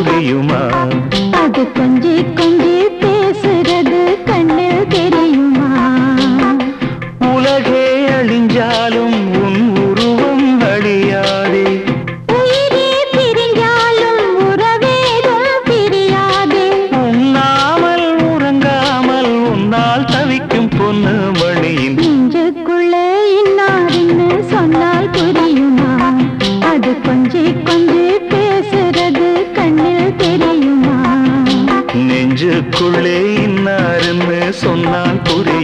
புரியுமா? அது கொஞ்சி கொஞ்சி பேசுறது கண்ணில் தெரியுமா? உலகே அழிஞ்சாலும் உன் உருவம் அழியாதே. உயிரே பிரிஞ்சாலும் உறவேதும் பிரியாதே. உண்ணாமல் உறங்காமல் உன்னால் தவிக்கும் பொண்ணு மணியின் நெஞ்சுக்குள்ளே இன்னாருன்னு சொன்னால் புரியுமா? அது கொஞ்சி கொஞ்சி பேசுறது கண்ணில் தெரியுமா? நெஞ்சுக்குள்ளே இன்னாருன்னு சொன்னால் புரியும்.